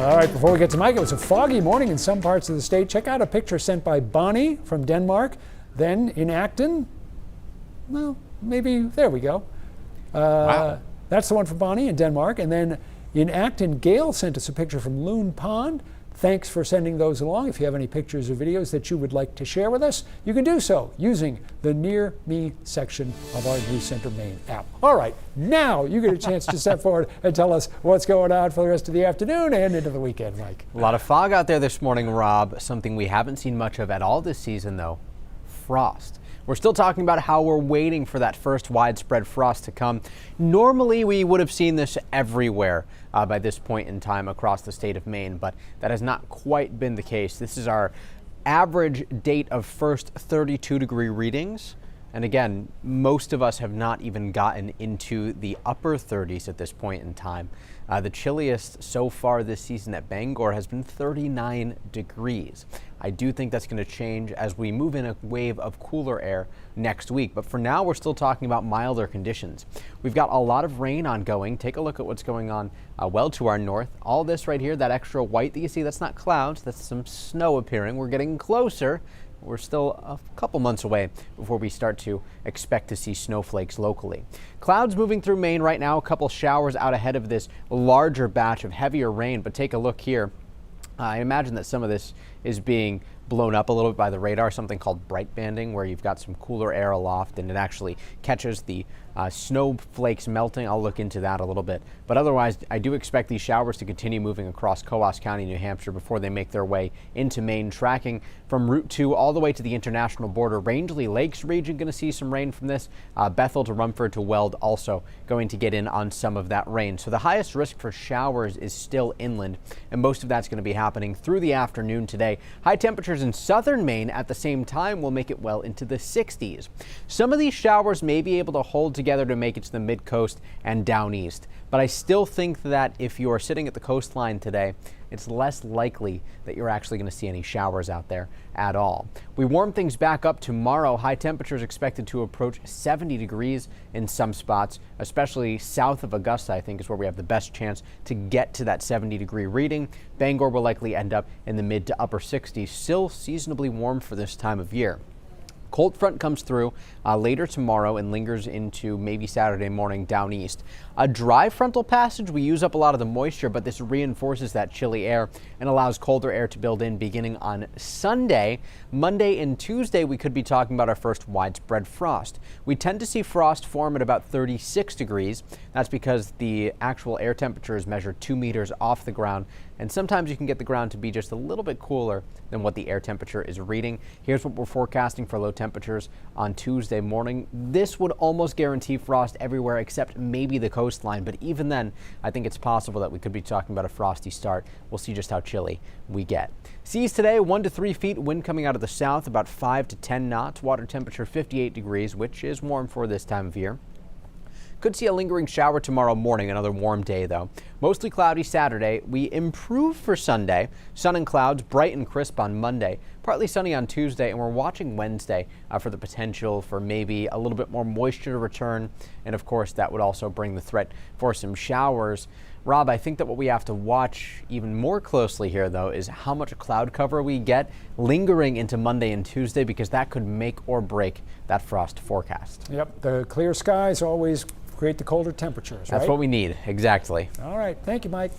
All right, before we get to Mike, it was a foggy morning in some parts of the state. Check out a picture sent by Bonnie from Denmark. Then in Acton, well, maybe, there we go. Wow. That's the one from Bonnie in Denmark. And then in Acton, Gail sent us a picture from Loon Pond. Thanks for sending those along. If you have any pictures or videos that you would like to share with us, you can do so using the Near Me section of our News Center Maine app. All right, now you get a chance to step forward and tell us what's going on for the rest of the afternoon and into the weekend, Mike. A lot of fog out there this morning, Rob. Something we haven't seen much of at all this season, though, frost. We're still talking about how we're waiting for that first widespread frost to come. Normally, we would have seen this everywhere by this point in time across the state of Maine, but that has not quite been the case. This is our average date of first 32-degree readings. And again, most of us have not even gotten into the upper 30s at this point in time. The chilliest so far this season at Bangor has been 39 degrees. I do think that's going to change as we move in a wave of cooler air next week. But for now, we're still talking about milder conditions. We've got a lot of rain ongoing. Take a look at what's going on well to our north. All this right here, that extra white that you see, that's not clouds, that's some snow appearing. We're getting closer. We're still a couple months away before we start to expect to see snowflakes locally. Clouds moving through Maine right now, a couple showers out ahead of this larger batch of heavier rain, but take a look here. I imagine that some of this is being blown up a little bit by the radar, something called bright banding, where you've got some cooler air aloft and it actually catches the snowflakes melting. I'll look into that a little bit. But otherwise, I do expect these showers to continue moving across Coos County, New Hampshire before they make their way into Maine, tracking from Route 2 all the way to the international border. Rangeley Lakes region going to see some rain from this. Bethel to Rumford to Weld also going to get in on some of that rain. So the highest risk for showers is still inland, and most of that's going to be happening through the afternoon today. High temperatures in southern Maine at the same time will make it well into the 60s. Some of these showers may be able to hold together to make it to the mid-coast and down east. But I still think that if you are sitting at the coastline today, it's less likely that you're actually going to see any showers out there at all. We warm things back up tomorrow. High temperatures expected to approach 70 degrees in some spots, especially south of Augusta, I think is where we have the best chance to get to that 70-degree reading. Bangor will likely end up in the mid to upper 60s, still seasonably warm for this time of year. Cold front comes through later tomorrow and lingers into maybe Saturday morning down east. A dry frontal passage, we use up a lot of the moisture, but this reinforces that chilly air and allows colder air to build in beginning on Sunday. Monday and Tuesday, we could be talking about our first widespread frost. We tend to see frost form at about 36 degrees. That's because the actual air temperature is measured 2 meters off the ground, and sometimes you can get the ground to be just a little bit cooler than what the air temperature is reading. Here's what we're forecasting for low temperatures on Tuesday morning. This would almost guarantee frost everywhere except maybe the coastline, but even then, I think it's possible that we could be talking about a frosty start. We'll see just how chilly we get. Seas today, 1 to 3 feet, wind coming out of the south, about 5 to 10 knots, water temperature 58 degrees, which is warm for this time of year. Could see a lingering shower tomorrow morning, another warm day though. Mostly cloudy Saturday. We improve for Sunday. Sun and clouds, bright and crisp on Monday. Partly sunny on Tuesday, and we're watching Wednesday for the potential for maybe a little bit more moisture to return. And of course, that would also bring the threat for some showers. Rob, I think that what we have to watch even more closely here, though, is how much cloud cover we get lingering into Monday and Tuesday, because that could make or break that frost forecast. Yep, the clear skies always create the colder temperatures, right? That's what we need, exactly. All right, thank you, Mike.